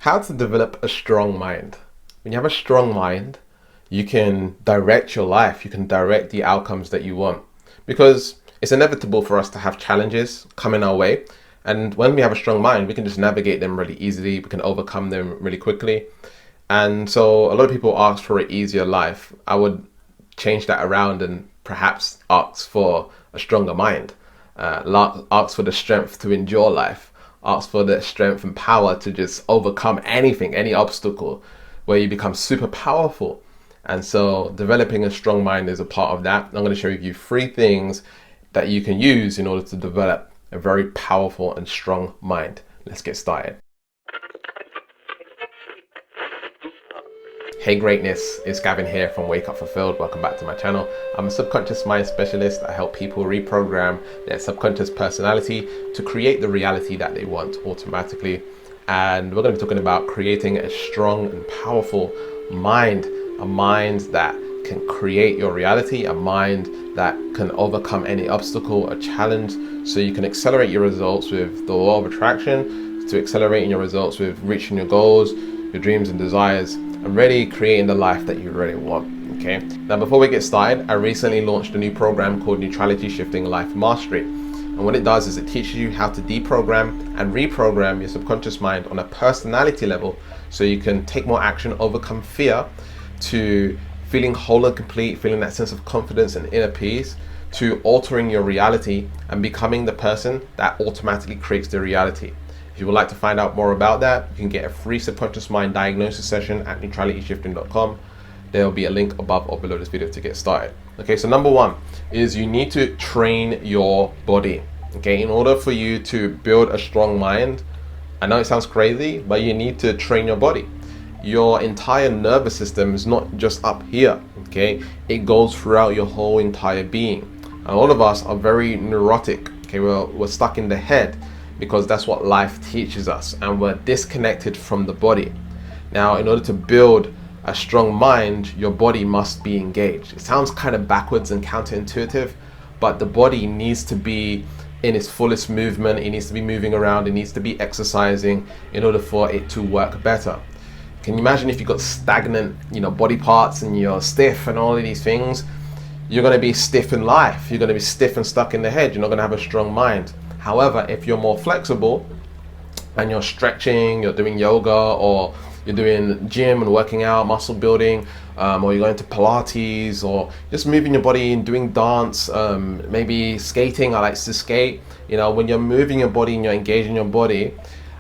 How to develop a strong mind. When you have a strong mind, you can direct your life, you can direct the outcomes that you want. Because it's inevitable for us to have challenges coming our way. And when we have a strong mind, we can just navigate them really easily, we can overcome them really quickly. And so a lot of people ask for an easier life. I would change that around and perhaps ask for a stronger mind. Ask for the strength to endure life. Ask for the strength and power to just overcome anything, any obstacle, where you become super powerful. And so developing a strong mind is a part of that. I'm going to share with you 3 things that you can use in order to develop a very powerful and strong mind. Let's get started. Hey greatness, it's Gavin here from Wake Up Fulfilled. Welcome back to my channel. I'm a subconscious mind specialist. I help people reprogram their subconscious personality to create the reality that they want automatically. And we're going to be talking about creating a strong and powerful mind, a mind that can create your reality, a mind that can overcome any obstacle or challenge, so you can accelerate your results with the law of attraction, to accelerating your results with reaching your goals, your dreams and desires, and really creating the life that you really want. Okay. Now, before we get started, I recently launched a new program called Neutrality Shifting Life Mastery. And what it does is it teaches you how to deprogram and reprogram your subconscious mind on a personality level, so you can take more action, overcome fear, to feeling whole and complete, feeling that sense of confidence and inner peace, to altering your reality and becoming the person that automatically creates the reality. If you would like to find out more about that, you can get a free subconscious mind diagnosis session at neutralityshifting.com. There will be a link above or below this video to get started. Okay, so number 1 is you need to train your body. Okay, in order for you to build a strong mind, I know it sounds crazy, but you need to train your body. Your entire nervous system is not just up here, okay? It goes throughout your whole entire being. And all of us are very neurotic, okay? We're stuck in the head, because that's what life teaches us, and we're disconnected from the body. Now, in order to build a strong mind, your body must be engaged. It sounds kind of backwards and counterintuitive, but the body needs to be in its fullest movement. It needs to be moving around. It needs to be exercising in order for it to work better. Can you imagine if you've got stagnant, body parts and you're stiff and all of these things? You're going to be stiff in life. You're going to be stiff and stuck in the head. You're not going to have a strong mind. However, if you're more flexible and you're stretching, you're doing yoga, or you're doing gym and working out, muscle building, or you're going to Pilates, or just moving your body and doing dance, maybe skating. I like to skate. When you're moving your body and you're engaging your body,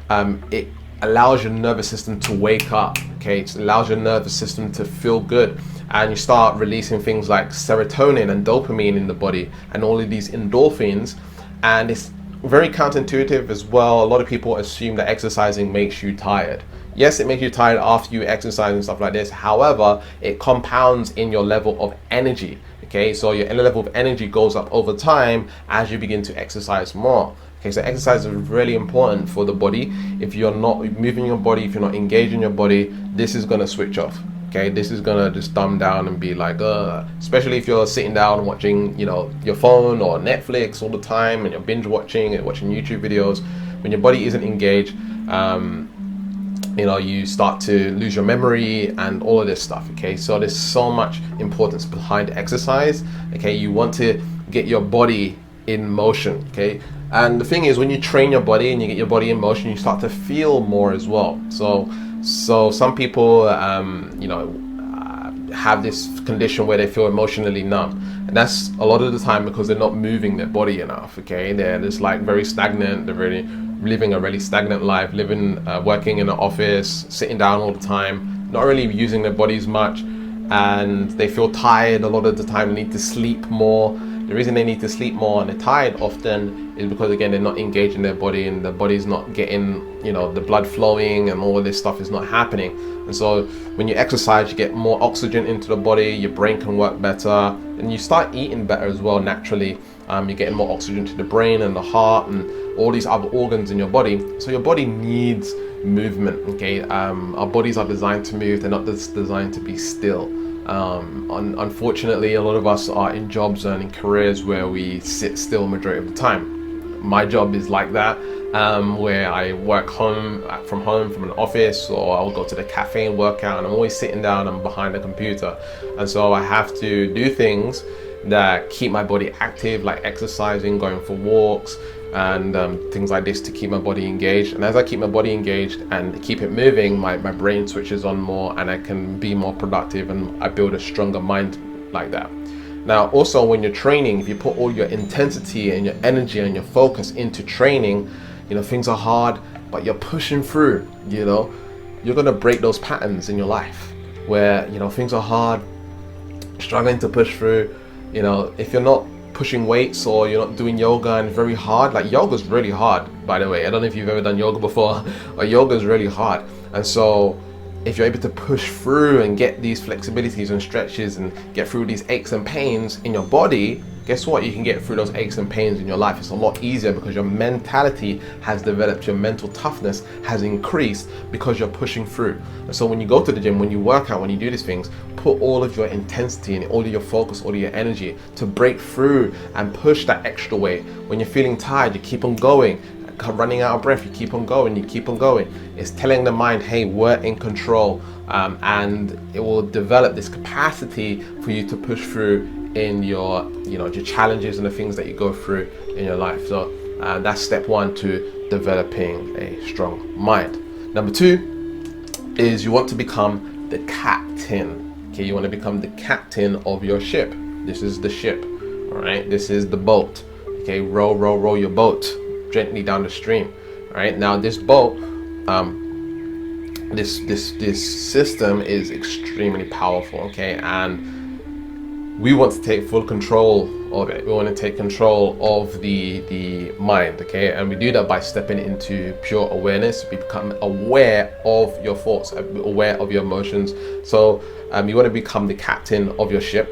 it allows your nervous system to wake up. Okay, it allows your nervous system to feel good, and you start releasing things like serotonin and dopamine in the body, and all of these endorphins. And it's very counterintuitive as well. A lot of people assume that exercising makes you tired. Yes, it makes you tired after you exercise and stuff like this. However, it compounds in your level of energy. Okay, so your level of energy goes up over time as you begin to exercise more. Okay, so exercise is really important for the body. If you're not moving your body, if you're not engaging your body, this is gonna switch off. Okay, this is gonna just dumb down and be like, especially if you're sitting down watching, your phone or Netflix all the time, and you're binge watching and watching YouTube videos. When your body isn't engaged, you start to lose your memory and all of this stuff. Okay, so there's so much importance behind exercise. Okay, you want to get your body in motion. Okay, and the thing is, when you train your body and you get your body in motion, you start to feel more as well. So some people, have this condition where they feel emotionally numb, and that's a lot of the time because they're not moving their body enough. Okay, they're just like very stagnant. They're really living a really stagnant life, working in an office, sitting down all the time, not really using their bodies much, and they feel tired a lot of the time. They need to sleep more. The reason they need to sleep more and they're tired often is because, again, they're not engaging their body, and the body's not getting, the blood flowing, and all of this stuff is not happening. And so when you exercise, you get more oxygen into the body, your brain can work better, and you start eating better as well naturally. You're getting more oxygen to the brain and the heart and all these other organs in your body. So your body needs movement. Okay, our bodies are designed to move. They're not just designed to be still. Unfortunately, a lot of us are in jobs and in careers where we sit still majority of the time. my job is like that, where I work from an office, or I'll go to the cafe and work out, and I'm always sitting down, I'm behind the computer, and so I have to do things that keep my body active, like exercising, going for walks, and things like this to keep my body engaged. And as I keep my body engaged and keep it moving, my brain switches on more, and I can be more productive, and I build a stronger mind like that. Now also, when you're training, if you put all your intensity and your energy and your focus into training, you know, things are hard, but you're pushing through, you know, you're gonna break those patterns in your life where, you know, things are hard, struggling to push through. You know, if you're not pushing weights, or you're not doing yoga and very hard, like yoga's really hard, by the way. I don't know if you've ever done yoga before, but yoga's really hard. And so if you're able to push through and get these flexibilities and stretches and get through these aches and pains in your body, guess what? You can get through those aches and pains in your life. It's a lot easier because your mentality has developed, your mental toughness has increased because you're pushing through. And so when you go to the gym, when you work out, when you do these things, put all of your intensity and all of your focus, all of your energy to break through and push that extra weight. When you're feeling tired, you keep on going. Running out of breath, you keep on going, you keep on going. It's telling the mind, hey, we're in control, and it will develop this capacity for you to push through in your, you know, your challenges and the things that you go through in your life. So that's step one to developing a strong mind. Number two is you want to become the captain. Okay, you want to become the captain of your ship. This is the ship, all right? This is the boat. Okay, row your boat gently down the stream. All right, now this boat, this system is extremely powerful. Okay, and we want to take full control of it. We want to take control of the mind. Okay, and we do that by stepping into pure awareness. We become aware of your thoughts, aware of your emotions. So you want to become the captain of your ship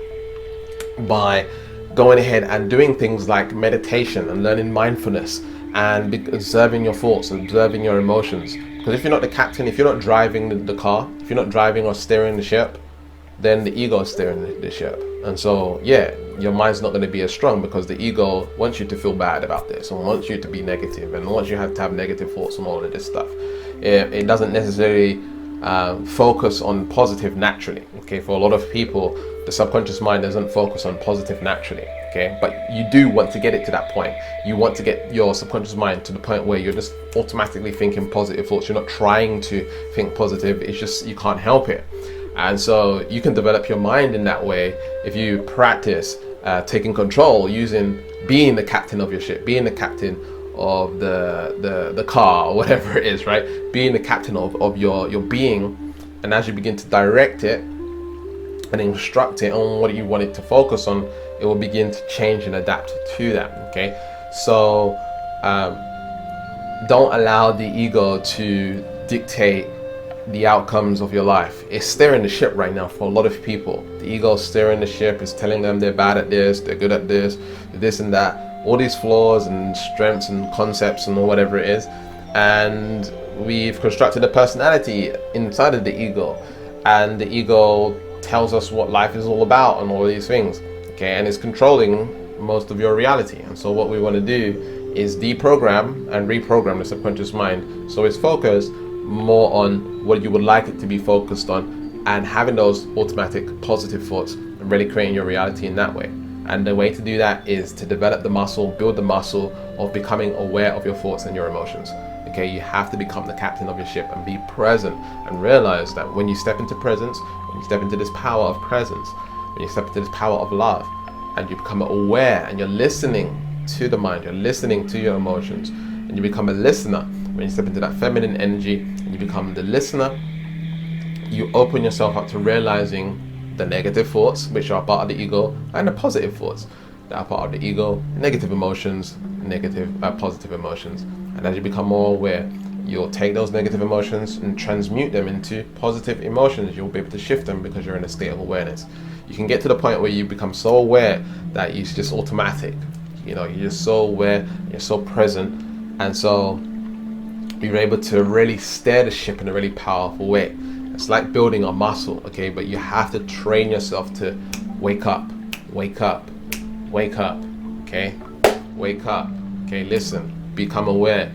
by going ahead and doing things like meditation and learning mindfulness, and observing your thoughts, observing your emotions. Because if you're not the captain, if you're not driving the car, if you're not driving or steering the ship, then the ego is steering the ship. And so, yeah, your mind's not going to be as strong because the ego wants you to feel bad about this, and wants you to be negative, and wants you to have negative thoughts and all of this stuff. It doesn't necessarily focus on positive naturally. Okay, for a lot of people, the subconscious mind doesn't focus on positive naturally. Okay, but you do want to get it to that point. You want to get your subconscious mind to the point where you're just automatically thinking positive thoughts. You're not trying to think positive. It's just you can't help it. And so you can develop your mind in that way if you practice taking control, using being the captain of your ship, being the captain of the car, or whatever it is, right? Being the captain of your being. And as you begin to direct it and instruct it on what you want it to focus on, it will begin to change and adapt to that. Okay, so don't allow the ego to dictate the outcomes of your life. It's steering the ship right now for a lot of people. The ego is steering the ship, is telling them they're bad at this, they're good at this and that, all these flaws and strengths and concepts and whatever it is. And we've constructed a personality inside of the ego, and the ego tells us what life is all about and all these things. Okay, and it's controlling most of your reality. And so what we want to do is deprogram and reprogram the subconscious mind, so it's focused more on what you would like it to be focused on, and having those automatic positive thoughts and really creating your reality in that way. And the way to do that is to develop the muscle, build the muscle of becoming aware of your thoughts and your emotions. Okay, you have to become the captain of your ship and be present, and realize that when you step into presence, when you step into this power of presence, when you step into this power of love, and you become aware and you're listening to the mind, you're listening to your emotions, and you become a listener. When you step into that feminine energy and you become the listener, you open yourself up to realizing the negative thoughts, which are part of the ego, and the positive thoughts that are part of the ego, negative emotions, positive emotions. And as you become more aware, you'll take those negative emotions and transmute them into positive emotions. You'll be able to shift them because you're in a state of awareness. You can get to the point where you become so aware that it's just automatic. You know, you're just so aware, you're so present, and so you're able to really steer the ship in a really powerful way. It's like building a muscle, okay? But you have to train yourself to wake up, wake up, wake up, okay? Wake up, Okay, listen, become aware.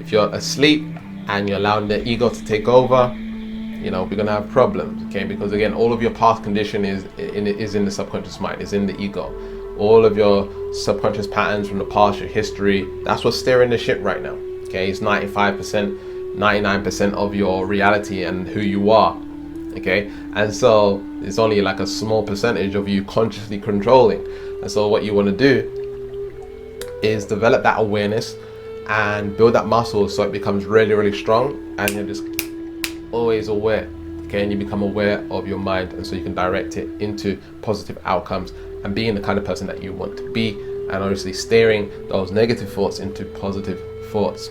If you're asleep and you're allowing the ego to take over, you know, we're gonna have problems. Okay, because again, all of your past condition is in the subconscious mind, is in the ego. All of your subconscious patterns from the past, your history, that's what's steering the ship right now. Okay, it's 95%, 99% of your reality and who you are. Okay, and so it's only like a small percentage of you consciously controlling. And so what you want to do is develop that awareness and build that muscle so it becomes really, really strong, and you're just always aware. Okay, and you become aware of your mind, and so you can direct it into positive outcomes and being the kind of person that you want to be, and obviously steering those negative thoughts into positive thoughts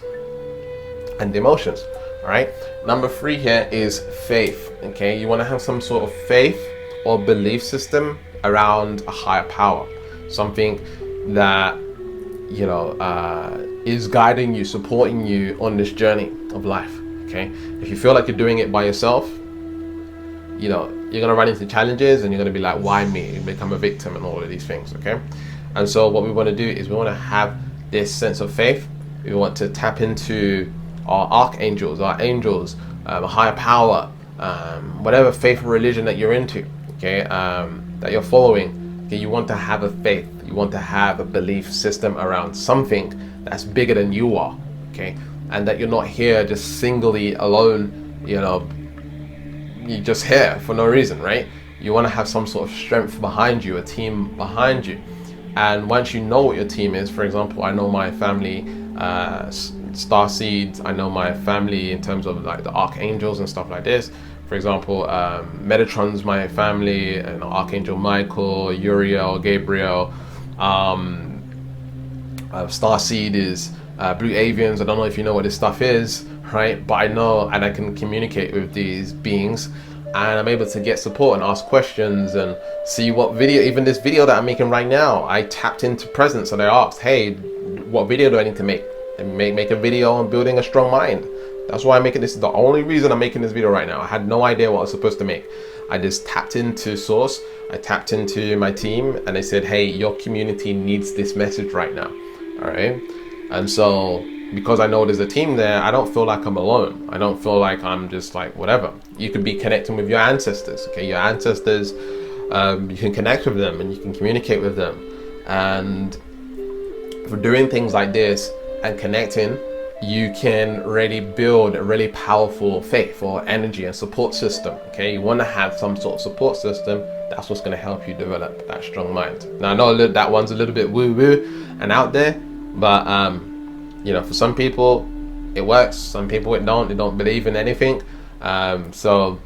and emotions. All right, number 3 here is faith. Okay, you want to have some sort of faith or belief system around a higher power, something that, you know, is guiding you, supporting you on this journey of life. Okay, if you feel like you're doing it by yourself, you know, you're gonna run into challenges and you're gonna be like, why me? You become a victim and all of these things. Okay, and so what we want to do is we want to have this sense of faith. We want to tap into our archangels, our angels, a higher power, whatever faith or religion that you're into, okay, that you're following. Okay, you want to have a faith. You want to have a belief system around something that's bigger than you are. Okay, and that you're not here just singly alone. You know, you're just here for no reason, right? You want to have some sort of strength behind you, a team behind you. And once you know what your team is, for example, I know my family, star seeds, I know my family in terms of like the archangels and stuff like this. For example, Metatron's my family, and Archangel Michael, Uriel, Gabriel. Star seed is Blue Avians. I don't know if you know what this stuff is, right? But I know, and I can communicate with these beings, and I'm able to get support and ask questions and see what video, even this video that I'm making right now, I tapped into presence and I asked, hey, what video do I need to make? And make a video on building a strong mind. That's why I'm making this. Is the only reason I'm making this video right now. I had no idea what I was supposed to make. I just tapped into source. I tapped into my team, and they said, hey, your community needs this message right now. All right. And so because I know there's a team there, I don't feel like I'm alone. I don't feel like I'm just like whatever. You could be connecting with your ancestors. Okay, your ancestors, you can connect with them and you can communicate with them. And for doing things like this and connecting, you can really build a really powerful faith or energy and support system. Okay, you want to have some sort of support system. That's what's going to help you develop that strong mind. Now I know that one's a little bit woo-woo and out there, but you know, for some people it works, some people it don't. They don't believe in anything. So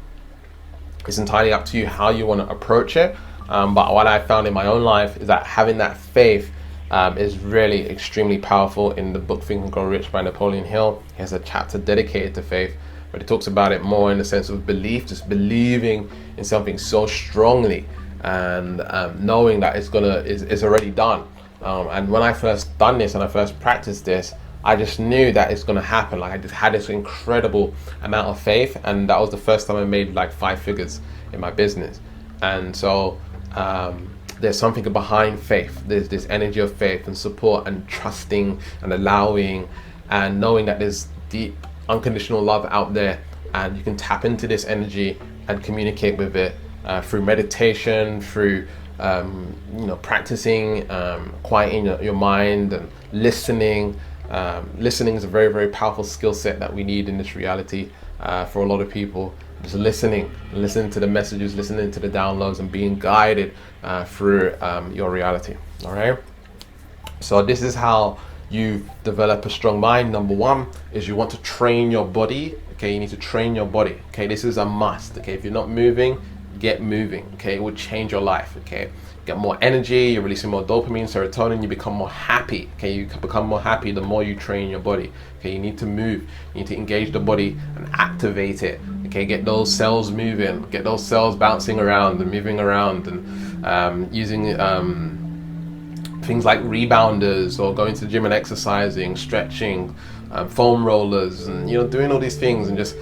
it's entirely up to you how you want to approach it. But what I found in my own life is that having that faith is really extremely powerful. In the book Think and Grow Rich by Napoleon Hill, he has a chapter dedicated to faith, but he talks about it more in the sense of belief, just believing in something so strongly and knowing that it's already done. And when I first done this and I first practiced this, I just knew that it's gonna happen. Like I just had this incredible amount of faith, and that was the first time I made like 5 figures in my business. And so there's something behind faith. There's this energy of faith and support and trusting and allowing and knowing that there's deep unconditional love out there, and you can tap into this energy and communicate with it through meditation, through you know, practicing quieting your mind and listening. Listening is a very, very powerful skill set that we need in this reality for a lot of people. Just listening to the messages, listening to the downloads, and being guided through your reality. All right. So this is how you develop a strong mind. Number 1 is you want to train your body. Okay, you need to train your body. Okay, this is a must. Okay, if you're not moving, get moving. Okay, it will change your life. Okay, get more energy, you're releasing more dopamine, serotonin, you become more happy. Okay, you can become more happy the more you train your body. Okay, you need to move, you need to engage the body and activate it. Okay, get those cells moving, get those cells bouncing around and moving around, and using things like rebounders, or going to the gym and exercising, stretching, foam rollers, and you know, doing all these things and just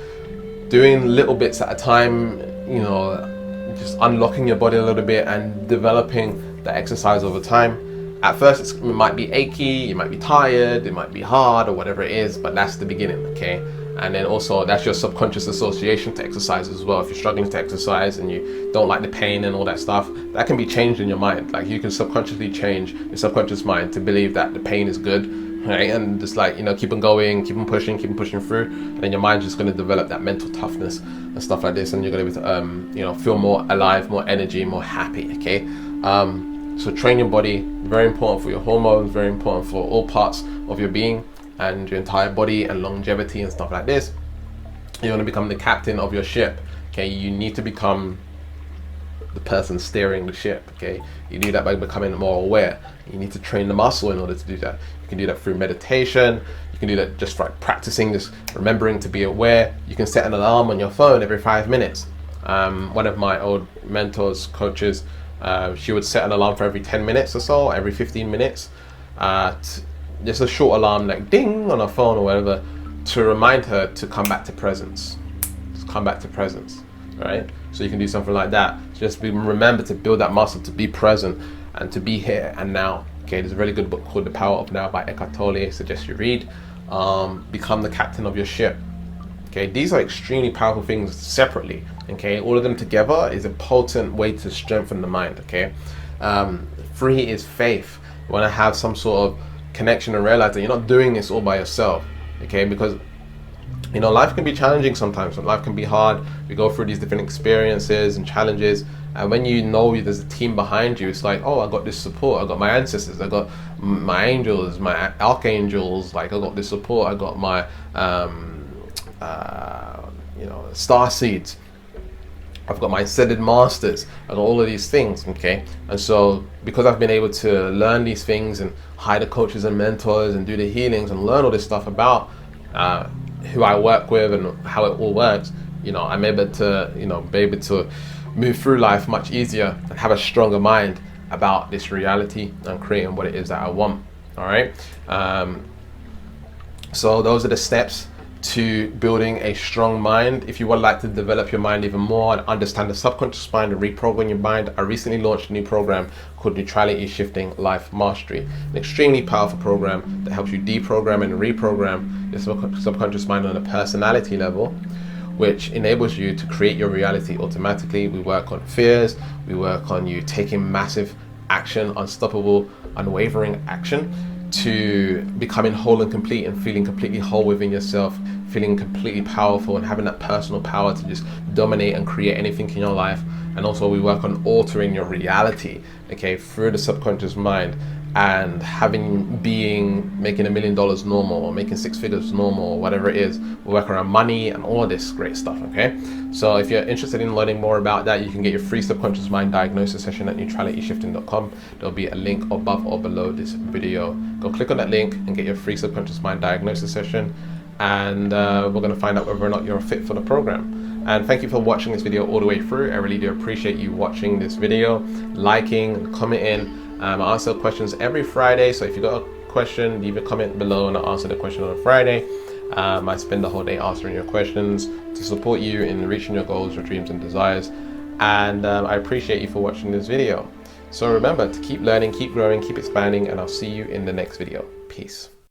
doing little bits at a time, you know, just unlocking your body a little bit and developing the exercise over time. At first it might be achy, you might be tired, it might be hard or whatever it is, but that's the beginning, okay? And then also that's your subconscious association to exercise as well. If you're struggling to exercise and you don't like the pain and all that stuff, that can be changed in your mind. Like you can subconsciously change your subconscious mind to believe that the pain is good, right? And just like, you know, keep on going, keep on pushing through, and then your mind's just going to develop that mental toughness and stuff like this, and you're going to you know, feel more alive, more energy, more happy, okay? So train your body, very important for your hormones, very important for all parts of your being and your entire body and longevity and stuff like this. You want to become the captain of your ship, okay? You need to become the person steering the ship, okay? You do that by becoming more aware. You need to train the muscle in order to do that. You can do that through meditation. You can do that just by practicing, just remembering to be aware. You can set an alarm on your phone every 5 minutes. One of my old mentors, coaches, she would set an alarm for every 10 minutes or so, every 15 minutes. Just a short alarm, like ding on her phone or whatever, to remind her to come back to presence. Just come back to presence, right? So you can do something like that. Just remember to build that muscle, to be present and to be here and now. Okay, there's a really good book called The Power of Now by Eckhart Tolle. I suggest you read. Become the captain of your ship. Okay, these are extremely powerful things separately. Okay, all of them together is a potent way to strengthen the mind. Okay, 3 is faith. You want to have some sort of connection and realize that you're not doing this all by yourself. Okay, because you know, life can be challenging sometimes. Life can be hard. We go through these different experiences and challenges, and when you know there's a team behind you, it's like, oh, I got this support. I got my ancestors. I got my angels, my archangels. Like, I got this support. I got my you know, star seeds. I've got my ascended masters and all of these things, okay? And so because I've been able to learn these things and hire the coaches and mentors and do the healings and learn all this stuff about who I work with and how it all works, you know, I'm able to, you know, be able to move through life much easier and have a stronger mind about this reality and creating what it is that I want, all right? So those are the steps to building a strong mind. If you would like to develop your mind even more and understand the subconscious mind and reprogram your mind, I recently launched a new program called Neutrality Shifting Life Mastery, an extremely powerful program that helps you deprogram and reprogram your subconscious mind on a personality level, which enables you to create your reality automatically. We work on fears, we work on you taking massive action, unstoppable, unwavering action, to becoming whole and complete and feeling completely whole within yourself, feeling completely powerful and having that personal power to just dominate and create anything in your life. And also we work on altering your reality, okay, through the subconscious mind, and making $1 million normal, or making 6 figures normal, or whatever it is. We work around money and all of this great stuff, okay? So if you're interested in learning more about that, you can get your free subconscious mind diagnosis session at neutralityshifting.com. There'll be a link above or below this video. Go click on that link and get your free subconscious mind diagnosis session, and we're going to find out whether or not you're fit for the program. And thank you for watching this video all the way through. I really do appreciate you watching this video, liking, commenting. I answer questions every Friday, so if you got a question, leave a comment below and I'll answer the question on a Friday. I spend the whole day answering your questions to support you in reaching your goals, your dreams and desires. And I appreciate you for watching this video. So remember to keep learning, keep growing, keep expanding, and I'll see you in the next video. Peace.